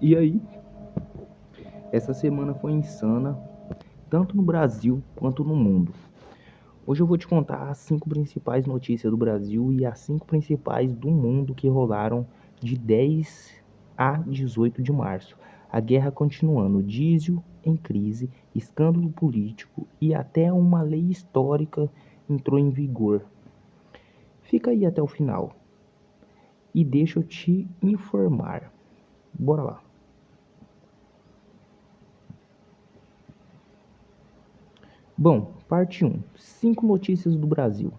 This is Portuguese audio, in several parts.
E aí, essa semana foi insana, tanto no Brasil quanto no mundo. Hoje eu vou te contar as 5 principais notícias do Brasil e as 5 principais do mundo que rolaram de 10 a 18 de março. A guerra continuando, diesel em crise, escândalo político e até uma lei histórica entrou em vigor. Fica aí até o final e deixa eu te informar. Bora lá. Bom, parte 1. 5 notícias do Brasil.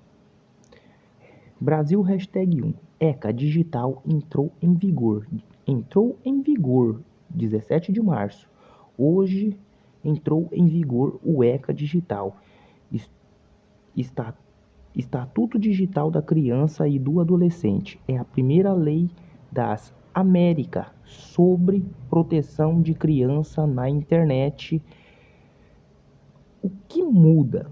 Brasil #1. ECA digital entrou em vigor. Entrou em vigor 17 de março. Hoje entrou em vigor o ECA digital. Estatuto Digital da Criança e do Adolescente. É a primeira lei das Américas sobre proteção de criança na internet. O que muda?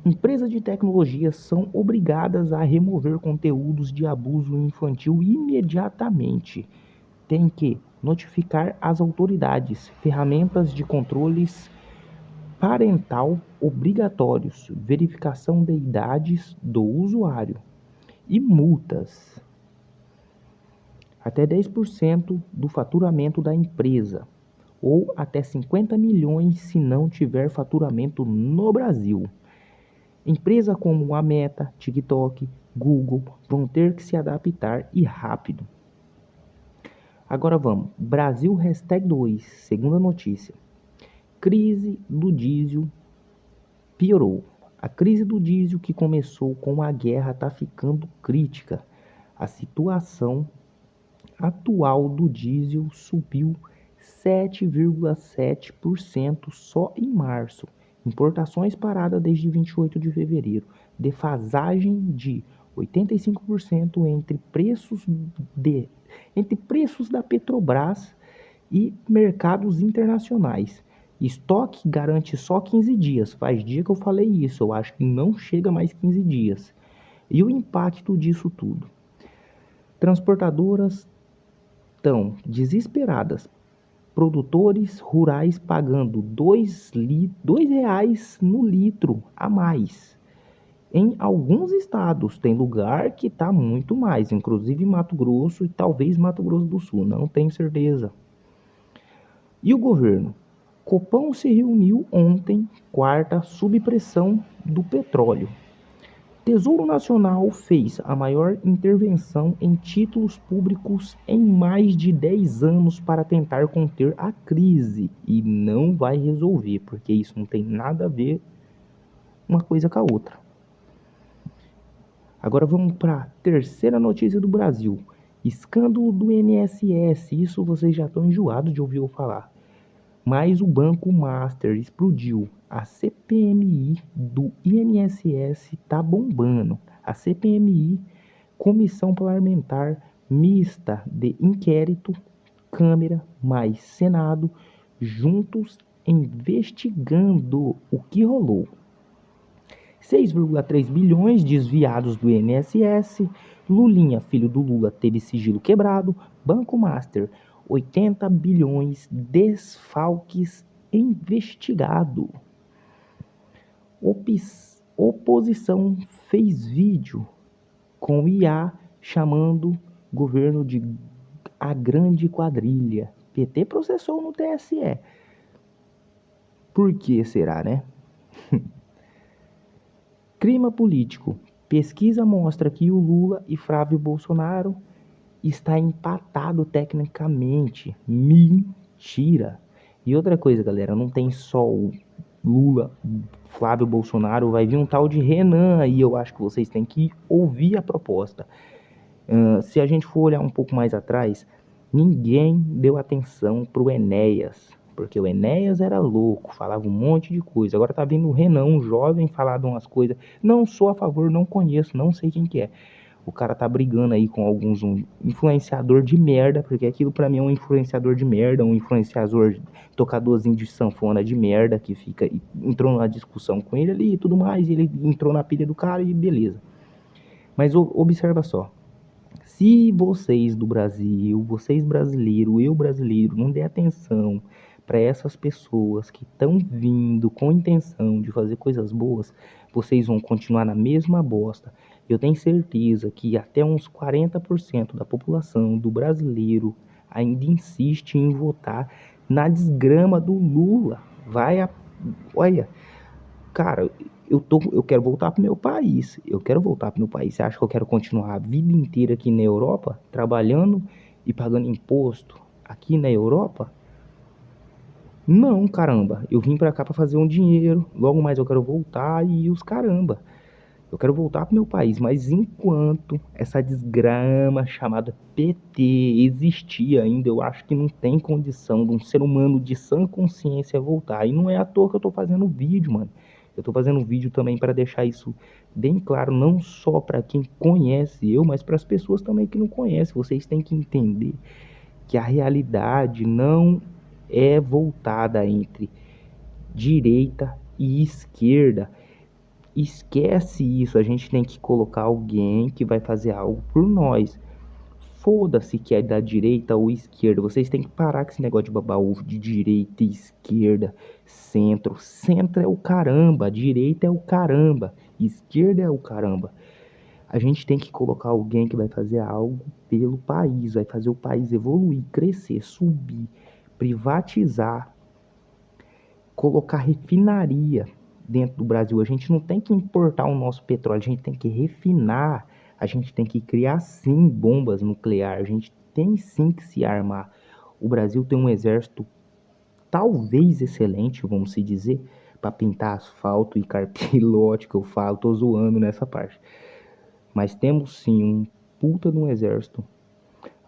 Empresas de tecnologia são obrigadas a remover conteúdos de abuso infantil imediatamente. Tem que notificar as autoridades, ferramentas de controles parental obrigatórios, verificação de idades do usuário e multas. Até 10% do faturamento da empresa, ou até 50 milhões se não tiver faturamento no Brasil. Empresas como a Meta, TikTok, Google vão ter que se adaptar e rápido. Agora vamos. Brasil #2, segunda notícia. Crise do diesel piorou. A crise do diesel que começou com a guerra está ficando crítica. A situação atual do diesel subiu 7,7% só em março. Importações paradas desde 28 de fevereiro. Defasagem de 85% entre preços da Petrobras e mercados internacionais. Estoque garante só 15 dias. Faz dia que eu falei isso. Eu acho que não chega mais 15 dias. E o impacto disso tudo? Transportadoras estão desesperadas. Produtores rurais pagando R$2 no litro a mais. Em alguns estados, tem lugar que está muito mais, inclusive Mato Grosso e talvez Mato Grosso do Sul, não tenho certeza. E o governo? Copom se reuniu ontem, quarta, sob pressão do petróleo. Tesouro Nacional fez a maior intervenção em títulos públicos em mais de 10 anos para tentar conter a crise. E não vai resolver, porque isso não tem nada a ver uma coisa com a outra. Agora vamos para a terceira notícia do Brasil. Escândalo do INSS. Isso vocês já estão enjoados de ouvir eu falar. Mas o Banco Master explodiu. A CPMI do INSS tá bombando. A CPMI, Comissão Parlamentar Mista de Inquérito, Câmara mais Senado, juntos investigando o que rolou. 6,3 bilhões desviados do INSS. Lulinha, filho do Lula, teve sigilo quebrado. Banco Master, 80 bilhões desfalques investigado. Oposição fez vídeo com IA chamando governo de a grande quadrilha. PT processou no TSE. Por que será, né? Clima político. Pesquisa mostra que o Lula e Flávio Bolsonaro está empatado tecnicamente. Mentira. E outra coisa, galera, não tem só o Lula, Flávio Bolsonaro, vai vir um tal de Renan aí, eu acho que vocês têm que ouvir a proposta. Se a gente for olhar um pouco mais atrás, ninguém deu atenção pro Enéas, porque o Enéas era louco, falava um monte de coisa. Agora tá vindo o Renan, um jovem, falar de umas coisas. Não sou a favor, não conheço, não sei quem que é. O cara tá brigando aí com alguns influenciador de merda, porque aquilo pra mim é um influenciador de merda, um influenciador, tocadorzinho de sanfona de merda, que fica, entrou numa discussão com ele ali e tudo mais, e ele entrou na pilha do cara e beleza. Mas observa só, Se vocês do Brasil, vocês brasileiros, eu brasileiro, não der atenção para essas pessoas que estão vindo com intenção de fazer coisas boas, vocês vão continuar na mesma bosta. Eu tenho certeza que até uns 40% da população do brasileiro ainda insiste em votar na desgrama do Lula. Olha, cara, eu quero voltar pro meu país. Eu quero voltar pro meu país. Você acha que eu quero continuar a vida inteira aqui na Europa, trabalhando e pagando imposto aqui na Europa? Não, caramba. Eu vim pra cá pra fazer um dinheiro. Logo mais eu quero voltar e os caramba. Eu quero voltar pro meu país, mas enquanto essa desgrama chamada PT existir ainda, eu acho que não tem condição de um ser humano de sã consciência voltar. E não é à toa que eu tô fazendo vídeo, mano. Eu tô fazendo vídeo também para deixar isso bem claro, não só para quem conhece eu, mas para as pessoas também que não conhecem. Vocês têm que entender que a realidade não é voltada entre direita e esquerda. Esquece isso, a gente tem que colocar alguém que vai fazer algo por nós. Foda-se que é da direita ou esquerda. Vocês têm que parar com esse negócio de babar ovo de direita e esquerda, centro. Centro é o caramba, direita é o caramba, esquerda é o caramba. A gente tem que colocar alguém que vai fazer algo pelo país, vai fazer o país evoluir, crescer, subir, privatizar, colocar refinaria dentro do Brasil. A gente não tem que importar o nosso petróleo, a gente tem que refinar, a gente tem que criar sim bombas nucleares, a gente tem sim que se armar. O Brasil tem um exército talvez excelente, vamos se dizer, para pintar asfalto e carpilote que eu falo, tô zoando nessa parte. Mas temos sim um puta de um exército.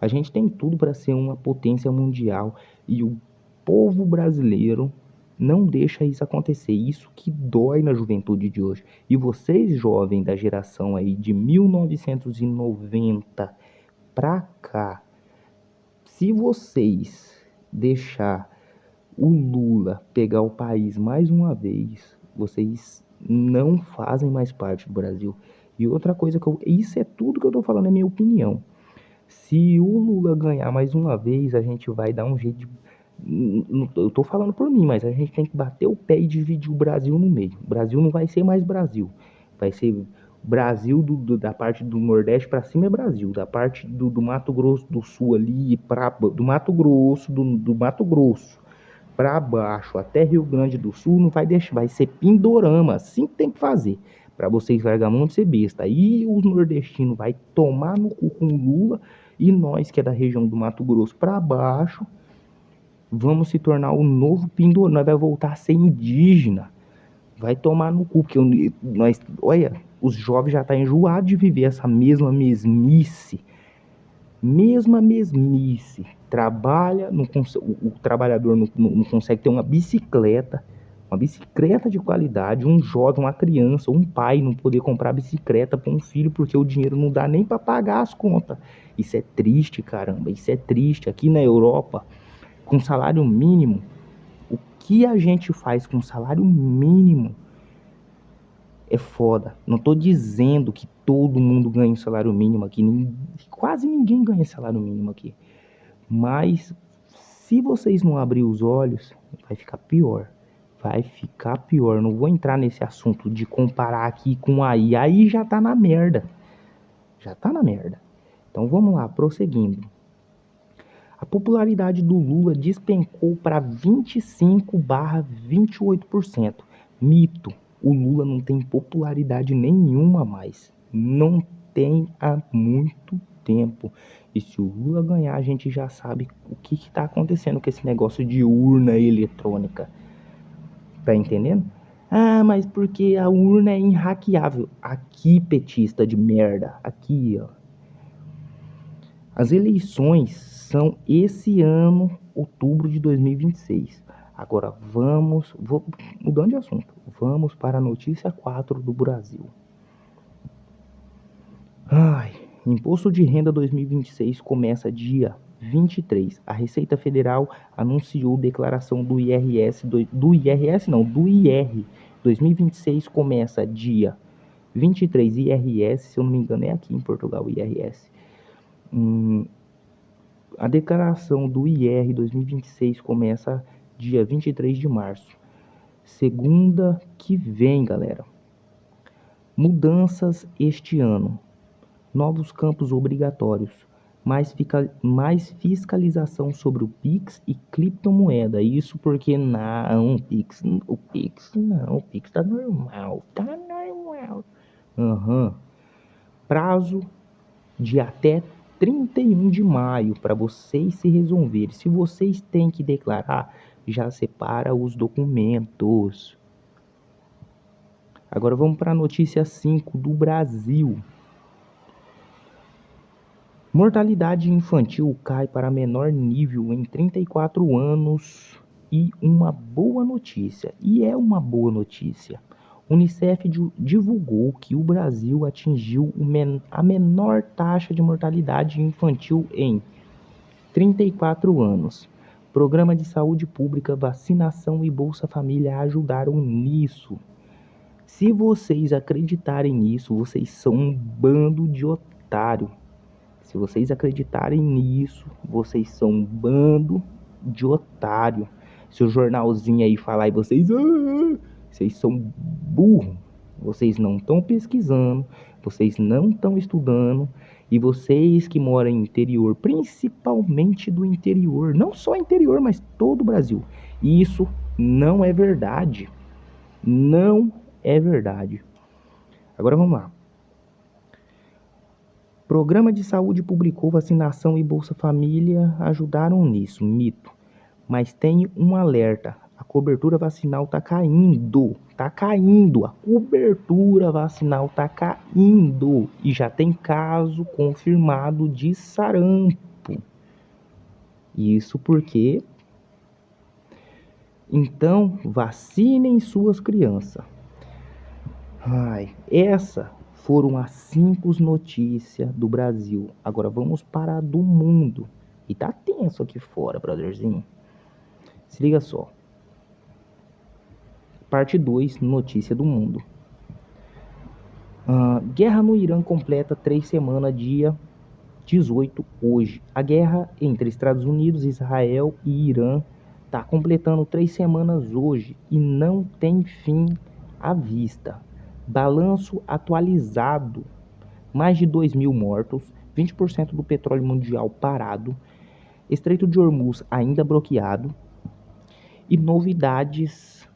A gente tem tudo para ser uma potência mundial e o povo brasileiro não deixa isso acontecer. Isso que dói na juventude de hoje. E vocês, jovens da geração aí de 1990 pra cá, se vocês deixar o Lula pegar o país mais uma vez, vocês não fazem mais parte do Brasil. E outra coisa isso é tudo que eu tô falando, é minha opinião. Se o Lula ganhar mais uma vez, a gente vai dar um jeito de. Eu tô falando por mim, mas a gente tem que bater o pé e dividir o Brasil no meio. O Brasil não vai ser mais Brasil. Vai ser Brasil da parte do Nordeste para cima é Brasil. Da parte do Mato Grosso do Sul ali, do Mato Grosso, do Mato Grosso para baixo até Rio Grande do Sul, não vai deixar, vai ser pindorama. Assim que tem que fazer. Para vocês vagabundos ser besta. Aí os nordestinos vai tomar no cu com o Lula e nós que é da região do Mato Grosso para baixo vamos se tornar o novo pindorama. Nós vai voltar a ser indígena. Vai tomar no cu, porque nós, olha, os jovens já tá enjoados de viver essa mesma mesmice. Mesma mesmice. Trabalha, o trabalhador não consegue ter uma bicicleta de qualidade, um jovem, uma criança, um pai não poder comprar bicicleta para um filho porque o dinheiro não dá nem para pagar as contas. Isso é triste, caramba, isso é triste. Aqui na Europa, com salário mínimo, o que a gente faz com salário mínimo é foda. Não tô dizendo que todo mundo ganha um salário mínimo aqui, quase ninguém ganha salário mínimo aqui. Mas se vocês não abrir os olhos, vai ficar pior. Vai ficar pior. Não vou entrar nesse assunto de comparar aqui com aí. Aí já tá na merda. Já tá na merda. Então vamos lá, prosseguindo. A popularidade do Lula despencou para 25/28%. Mito. O Lula não tem popularidade nenhuma mais. Não tem há muito tempo. E se o Lula ganhar, a gente já sabe o que está acontecendo com esse negócio de urna eletrônica. Tá entendendo? Ah, mas porque a urna é inhackeável. Aqui, petista de merda. Aqui, ó. As eleições são esse ano, outubro de 2026. Agora mudando de assunto, vamos para a notícia 4 do Brasil. Imposto de Renda 2026 começa dia 23. A Receita Federal anunciou declaração do IRS, do IR 2026 começa dia 23. IRS, se eu não me engano, é aqui em Portugal, IRS. A declaração do IR 2026 começa dia 23 de março. Segunda que vem, galera. Mudanças este ano. Novos campos obrigatórios. Mais fiscalização sobre o Pix e criptomoeda. Isso porque o Pix tá normal. Prazo de até 31 de maio para vocês se resolverem. Se vocês têm que declarar, já separa os documentos. Agora vamos para a notícia 5 do Brasil. Mortalidade infantil cai para menor nível em 34 anos e uma boa notícia. E é uma boa notícia. Unicef divulgou que o Brasil atingiu a menor taxa de mortalidade infantil em 34 anos. Programa de saúde pública, vacinação e Bolsa Família ajudaram nisso. Se vocês acreditarem nisso, vocês são um bando de otário. Se vocês acreditarem nisso, vocês são um bando de otário. Se o jornalzinho aí falar e vocês são burro. Vocês não estão pesquisando, vocês não estão estudando. E vocês que moram no interior, principalmente do interior, não só interior, mas todo o Brasil. Isso não é verdade. Não é verdade. Agora vamos lá. Programa de saúde publicou vacinação e Bolsa Família ajudaram nisso, mito. Mas tem um alerta, a cobertura vacinal tá caindo, a cobertura vacinal tá caindo e já tem caso confirmado de sarampo. Isso porque, então, vacinem suas crianças. Essa foram as 5 notícias do Brasil. Agora vamos para a do mundo. E tá tenso aqui fora, brotherzinho. Se liga só. Parte 2, notícia do mundo. Guerra no Irã completa 3 semanas, dia 18 hoje. A guerra entre Estados Unidos, Israel e Irã tá completando 3 semanas hoje e não tem fim à vista. Balanço atualizado, mais de 2.000 mortos, 20% do petróleo mundial parado, Estreito de Hormuz ainda bloqueado e novidades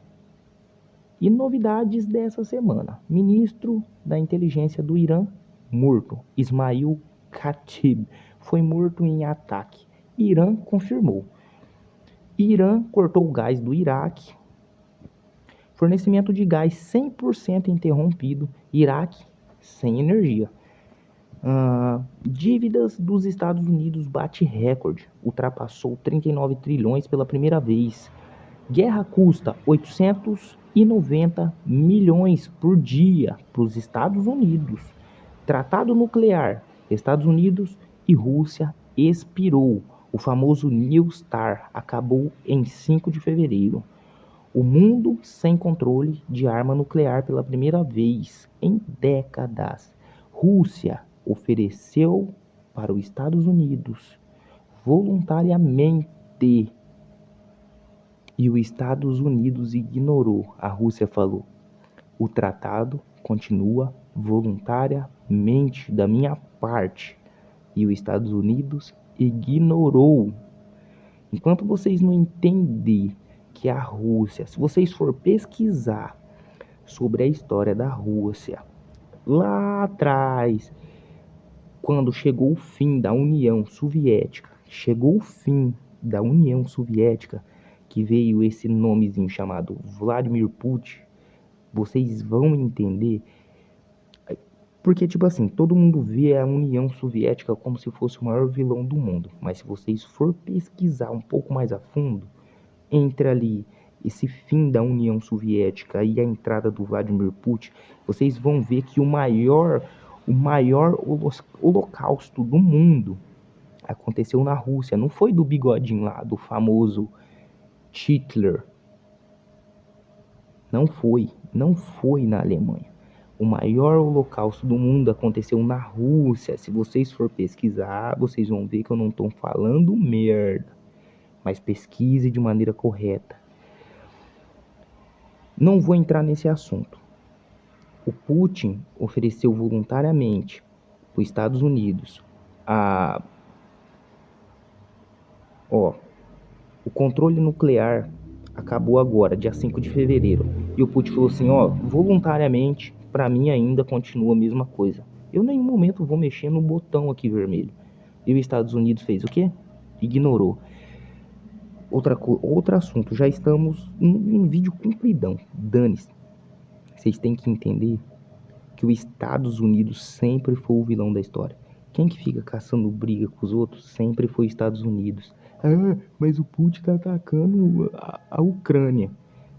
dessa semana. Ministro da inteligência do Irã morto, Ismail Khatib, foi morto em ataque. Irã confirmou. Irã cortou o gás do Iraque. Fornecimento de gás 100% interrompido. Iraque sem energia. Dívidas dos Estados Unidos bate recorde. Ultrapassou 39 trilhões pela primeira vez. Guerra custa 890 milhões por dia para os Estados Unidos. Tratado nuclear. Estados Unidos e Rússia expirou. O famoso New START acabou em 5 de fevereiro. O mundo sem controle de arma nuclear pela primeira vez em décadas. Rússia ofereceu para os Estados Unidos voluntariamente e os Estados Unidos ignorou. A Rússia falou: o tratado continua voluntariamente da minha parte. E os Estados Unidos ignorou. Enquanto vocês não entenderem que a Rússia, se vocês for pesquisar sobre a história da Rússia, lá atrás, quando chegou o fim da União Soviética, que veio esse nomezinho chamado Vladimir Putin, vocês vão entender. Porque, tipo assim, todo mundo vê a União Soviética como se fosse o maior vilão do mundo. Mas se vocês for pesquisar um pouco mais a fundo, entre ali esse fim da União Soviética e a entrada do Vladimir Putin, vocês vão ver que o maior holocausto do mundo aconteceu na Rússia. Não foi do bigodinho lá, do famoso Hitler. Não foi na Alemanha. O maior holocausto do mundo aconteceu na Rússia. Se vocês for pesquisar, vocês vão ver que eu não estou falando merda. Mas pesquise de maneira correta. Não vou entrar nesse assunto. O Putin ofereceu voluntariamente para os Estados Unidos o controle nuclear acabou agora, dia 5 de fevereiro. E o Putin falou assim, voluntariamente, para mim ainda continua a mesma coisa. Eu em nenhum momento vou mexer no botão aqui vermelho. E os Estados Unidos fez o quê? Ignorou. Outro assunto, já estamos num vídeo compridão. Dane-se. Vocês têm que entender que os Estados Unidos sempre foi o vilão da história. Quem que fica caçando briga com os outros sempre foi os Estados Unidos. Mas o Putin tá atacando a Ucrânia.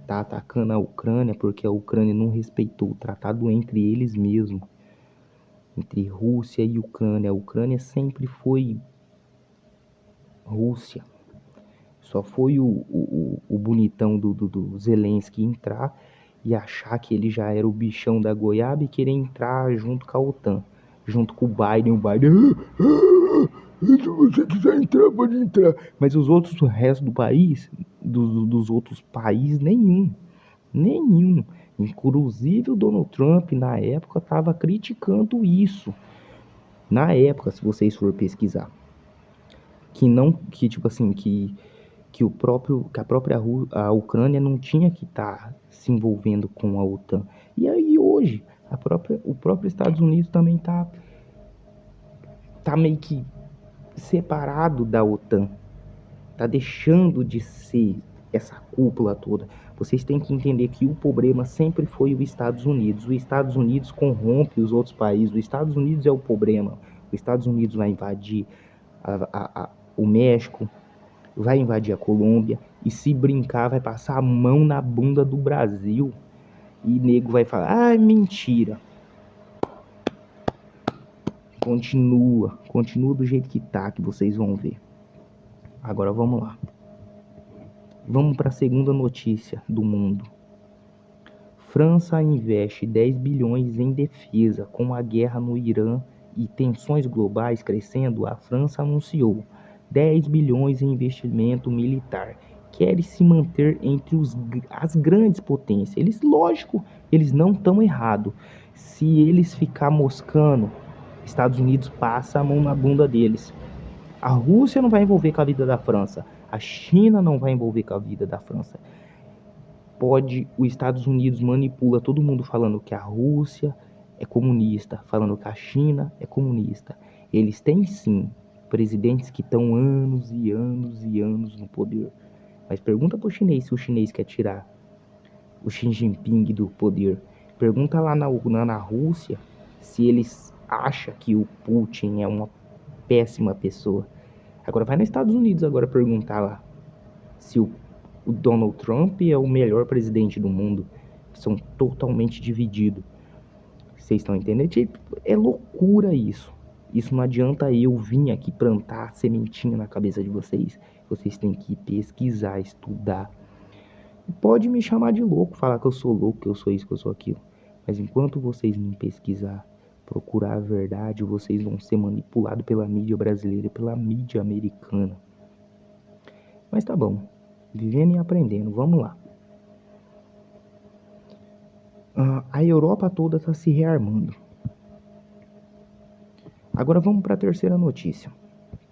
Tá atacando a Ucrânia porque a Ucrânia não respeitou o tratado entre eles mesmos. Entre Rússia e Ucrânia. A Ucrânia sempre foi Rússia. Só foi o bonitão do Zelensky entrar e achar que ele já era o bichão da goiaba e querer entrar junto com a OTAN. Junto com o Biden. Se você quiser entrar, pode entrar. Mas os outros, o resto do país, dos outros países, nenhum. Inclusive o Donald Trump, na época, estava criticando isso. Na época, se vocês for pesquisar. Que a própria a Ucrânia não tinha que estar se envolvendo com a OTAN. E aí hoje, o próprio Estados Unidos também tá meio que separado da OTAN. Tá deixando de ser essa cúpula toda. Vocês têm que entender que o problema sempre foi os Estados Unidos. Os Estados Unidos corrompe os outros países. Os Estados Unidos é o problema. Os Estados Unidos vai invadir o México, vai invadir a Colômbia e se brincar vai passar a mão na bunda do Brasil e nego vai falar, mentira. Continua do jeito que tá, que vocês vão ver. Agora vamos lá. Vamos para a segunda notícia do mundo. França investe 10 bilhões em defesa. Com a guerra no Irã e tensões globais crescendo, a França anunciou 10 bilhões em investimento militar. Quer se manter entre as grandes potências. Eles não estão errados. Se eles ficar moscando, Estados Unidos passa a mão na bunda deles. A Rússia não vai envolver com a vida da França. A China não vai envolver com a vida da França. Os Estados Unidos manipula todo mundo falando que a Rússia é comunista, falando que a China é comunista. Eles têm sim presidentes que estão anos e anos e anos no poder. Mas pergunta pro chinês se o chinês quer tirar o Xi Jinping do poder. Pergunta lá na Rússia se eles acham que o Putin é uma péssima pessoa. Agora vai nos Estados Unidos agora perguntar lá se o Donald Trump é o melhor presidente do mundo. São totalmente divididos. Vocês estão entendendo? É loucura isso. Isso não adianta eu vir aqui plantar sementinha na cabeça de vocês. Vocês têm que pesquisar, estudar. Pode me chamar de louco, falar que eu sou louco, que eu sou isso, que eu sou aquilo. Mas enquanto vocês não pesquisar, procurar a verdade, vocês vão ser manipulados pela mídia brasileira e pela mídia americana. Mas tá bom. Vivendo e aprendendo, vamos lá. A Europa toda está se rearmando. Agora vamos para a terceira notícia.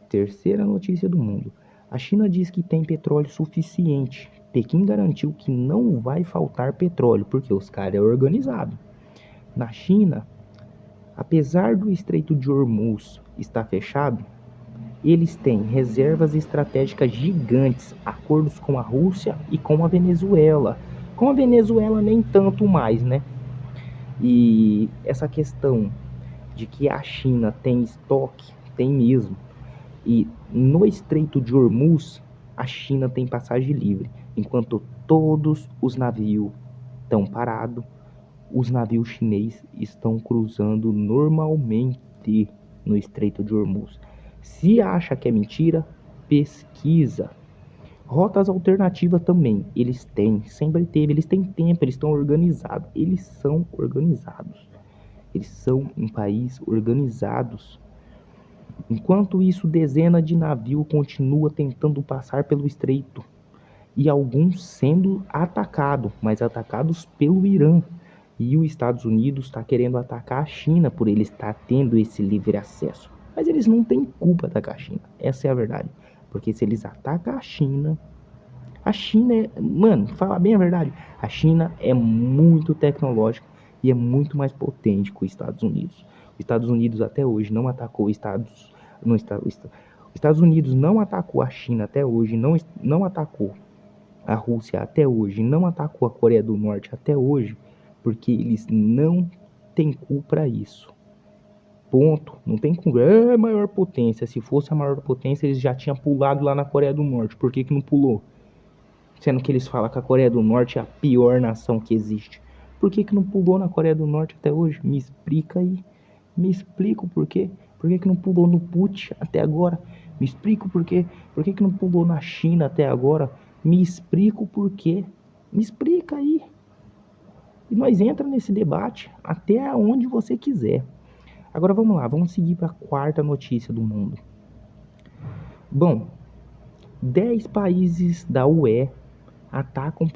Terceira notícia do mundo. A China diz que tem petróleo suficiente. Pequim garantiu que não vai faltar petróleo, porque os caras é organizado. Na China, apesar do Estreito de Hormuz estar fechado, eles têm reservas estratégicas gigantes, acordos com a Rússia e com a Venezuela. Com a Venezuela nem tanto mais, né? E essa questão de que a China tem estoque, tem mesmo. E no Estreito de Hormuz, a China tem passagem livre. Enquanto todos os navios estão parados, os navios chineses estão cruzando normalmente no Estreito de Hormuz. Se acha que é mentira, pesquisa. Rotas alternativas também, eles têm, sempre teve, eles têm tempo, eles estão organizados, eles são organizados. Eles são um país organizados. Enquanto isso, dezenas de navios continuam tentando passar pelo estreito e alguns sendo atacados, mas atacados pelo Irã. E os Estados Unidos está querendo atacar a China por ele estar tendo esse livre acesso. Mas eles não têm culpa de atacar a China. Essa é a verdade. Porque se eles atacam a China é. Mano, fala bem a verdade. A China é muito tecnológica e é muito mais potente que os Estados Unidos. Os Estados Unidos até hoje não atacou os Estados. Não está, os Estados Unidos não atacou a China até hoje, não atacou a Rússia até hoje, não atacou a Coreia do Norte até hoje, porque eles não têm cu para isso. Ponto. Não tem culpa. É a maior potência. Se fosse a maior potência, eles já tinham pulado lá na Coreia do Norte. Por que não pulou? Sendo que eles falam que a Coreia do Norte é a pior nação que existe. Por que não pulou na Coreia do Norte até hoje? Me explica aí. Me explica o porquê. Por que não pulou no Putin até agora? Me explica o porquê. Por que não pulou na China até agora? Me explica o porquê. Me explica aí. E nós entra nesse debate até onde você quiser. Agora vamos lá, vamos seguir para a quarta notícia do mundo. Bom, 10 países da UE atacam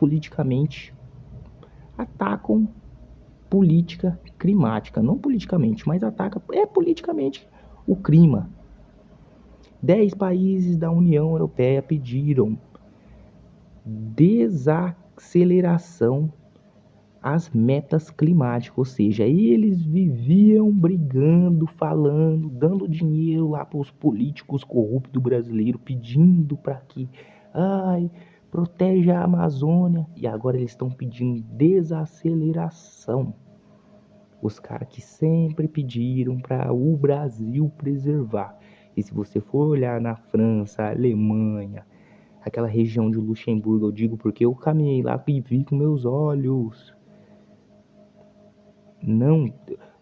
política climática, não politicamente, mas ataca politicamente o clima. 10 países da União Europeia pediram desaceleração às metas climáticas, ou seja, eles viviam brigando, falando, dando dinheiro lá para os políticos corruptos brasileiros, pedindo para que, proteja a Amazônia, e agora eles estão pedindo desaceleração. Os caras que sempre pediram para o Brasil preservar. E se você for olhar na França, Alemanha, aquela região de Luxemburgo, eu digo porque eu caminhei lá e vi com meus olhos. Não,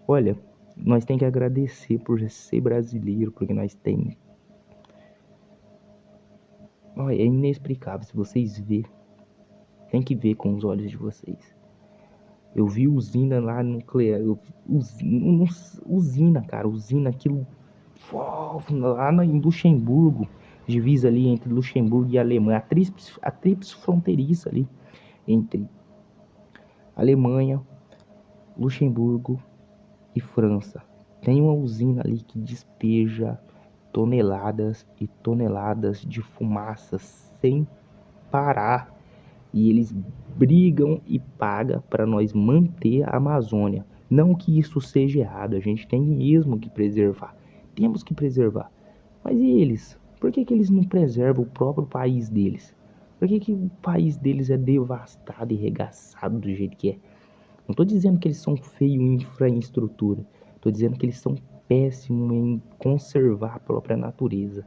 olha, nós tem que agradecer por ser brasileiro, porque nós tem. Olha, é inexplicável. Se vocês verem, tem que ver com os olhos de vocês. Eu vi usina lá nuclear, usina, cara, usina aquilo lá em Luxemburgo, divisa ali entre Luxemburgo e Alemanha, a tríplice fronteiriça ali entre Alemanha, Luxemburgo e França. Tem uma usina ali que despeja toneladas e toneladas de fumaça sem parar. E eles brigam e pagam para nós manter a Amazônia. Não que isso seja errado, a gente tem mesmo que preservar. Temos que preservar. Mas e eles? Por que eles não preservam o próprio país deles? Por que o país deles é devastado e regaçado do jeito que é? Não estou dizendo que eles são feios em infraestrutura. Estou dizendo que eles são péssimos em conservar a própria natureza.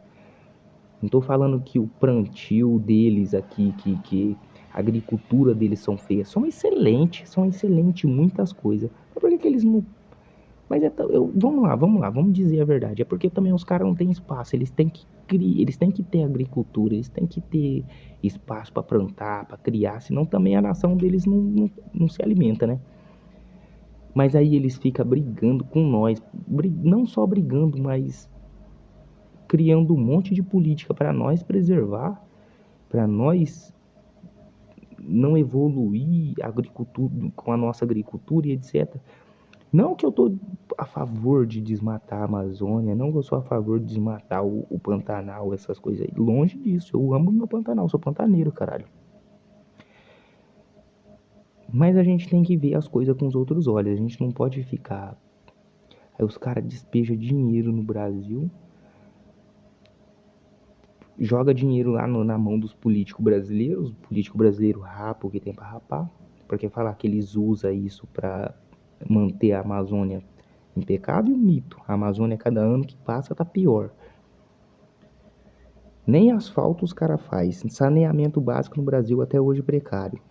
Não estou falando que o plantio deles aqui, que a agricultura deles são feias. São excelentes em muitas coisas. Mas por que eles não... Mas vamos lá, vamos dizer a verdade. É porque também os caras não têm espaço. Eles têm que criar, eles têm que ter agricultura, eles têm que ter espaço para plantar, para criar. Senão também a nação deles não se alimenta, né? Mas aí eles ficam brigando com nós. Não só brigando, mas criando um monte de política para nós preservar, para nós não evoluir a agricultura, com a nossa agricultura e etc. Não que eu tô a favor de desmatar a Amazônia, não que eu sou a favor de desmatar o Pantanal, essas coisas aí. Longe disso, eu amo meu Pantanal, sou pantaneiro, caralho. Mas a gente tem que ver as coisas com os outros olhos, a gente não pode ficar... Aí os caras despejam dinheiro no Brasil, joga dinheiro lá na mão dos políticos brasileiros, o político brasileiro rapa o que tem pra rapar, porque falar que eles usam isso pra manter a Amazônia impecável, mito. A Amazônia, cada ano que passa, tá pior. Nem asfalto os caras fazem. Saneamento básico no Brasil até hoje precário.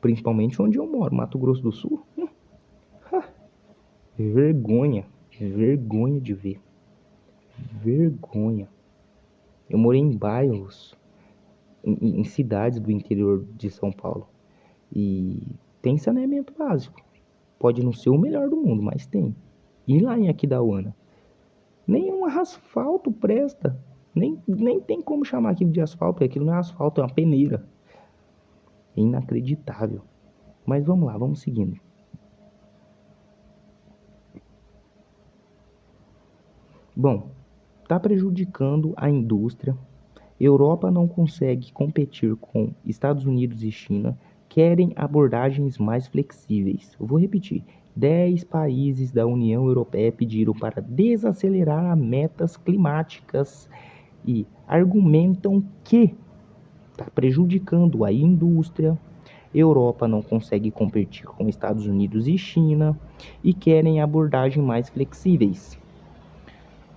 Principalmente onde eu moro, Mato Grosso do Sul. Vergonha. Vergonha de ver. Vergonha. Eu morei em bairros, em cidades do interior de São Paulo. E tem saneamento básico. Pode não ser o melhor do mundo, mas tem. E lá em Aquidauana? Nenhum asfalto presta. Nem tem como chamar aquilo de asfalto, porque aquilo não é asfalto, é uma peneira. É inacreditável. Mas vamos lá, vamos seguindo. Bom, está prejudicando a indústria. Europa não consegue competir com Estados Unidos e China, querem abordagens mais flexíveis. Eu vou repetir: 10 países da União Europeia pediram para desacelerar as metas climáticas e argumentam que está prejudicando a indústria. Europa não consegue competir com Estados Unidos e China e querem abordagens mais flexíveis.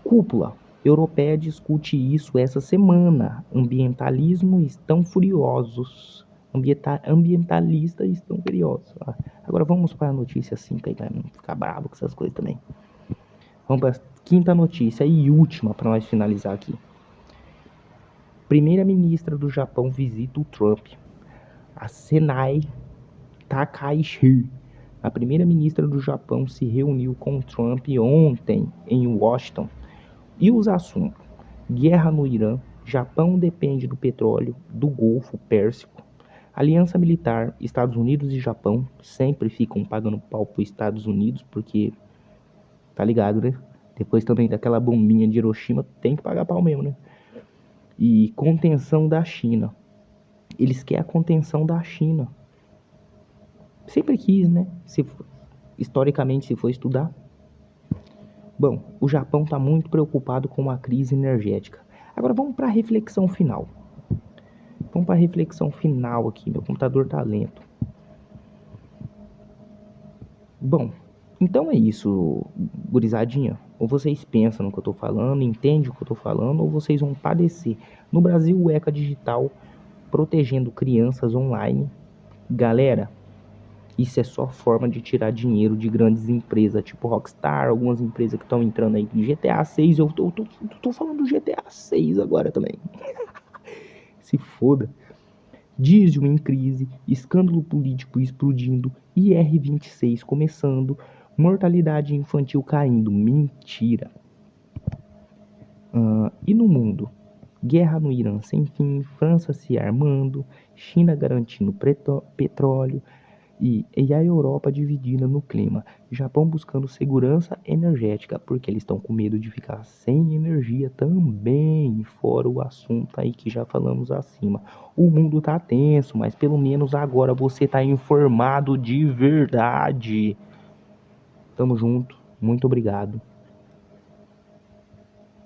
Cúpula europeia discute isso essa semana. Ambientalistas estão furiosos. Ambientalistas estão furiosos. Agora vamos para a notícia 5 aí, para não ficar bravo com essas coisas também. Vamos para a quinta notícia e última para nós finalizar aqui. Primeira-ministra do Japão visita o Trump. A Senai Takaishi, a primeira-ministra do Japão, se reuniu com o Trump ontem em Washington. E os assuntos: guerra no Irã, Japão depende do petróleo do Golfo Pérsico, aliança militar, Estados Unidos e Japão sempre ficam pagando pau para os Estados Unidos, porque, tá ligado, né? Depois também daquela bombinha de Hiroshima, tem que pagar pau mesmo, né? E contenção da China. Eles querem a contenção da China. Sempre quis, né? Historicamente, se for estudar. Bom, o Japão está muito preocupado com a crise energética. Agora vamos para a reflexão final. Vamos para a reflexão final aqui. Meu computador tá lento. Bom, então é isso, gurizadinha. Ou vocês pensam no que eu tô falando, entendem o que eu tô falando, ou vocês vão padecer. No Brasil, o ECA Digital protegendo crianças online. Galera, isso é só forma de tirar dinheiro de grandes empresas, tipo Rockstar, algumas empresas que estão entrando aí em GTA 6. Eu tô falando do GTA 6 agora também. Se foda. Diesel em crise, escândalo político explodindo, IR-26 começando, mortalidade infantil caindo. Mentira. E no mundo? Guerra no Irã sem fim, França se armando, China garantindo petróleo e a Europa dividida no clima. Japão buscando segurança energética, porque eles estão com medo de ficar sem energia também, fora o assunto aí que já falamos acima. O mundo tá tenso, mas pelo menos agora você tá informado de verdade. Tamo junto, muito obrigado.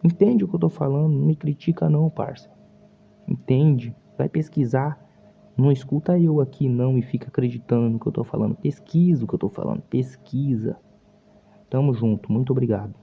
Entende o que eu tô falando? Não me critica não, parça. Entende? Vai pesquisar. Não escuta eu aqui não e fica acreditando no que eu tô falando. Pesquisa o que eu tô falando. Pesquisa. Tamo junto. Muito obrigado.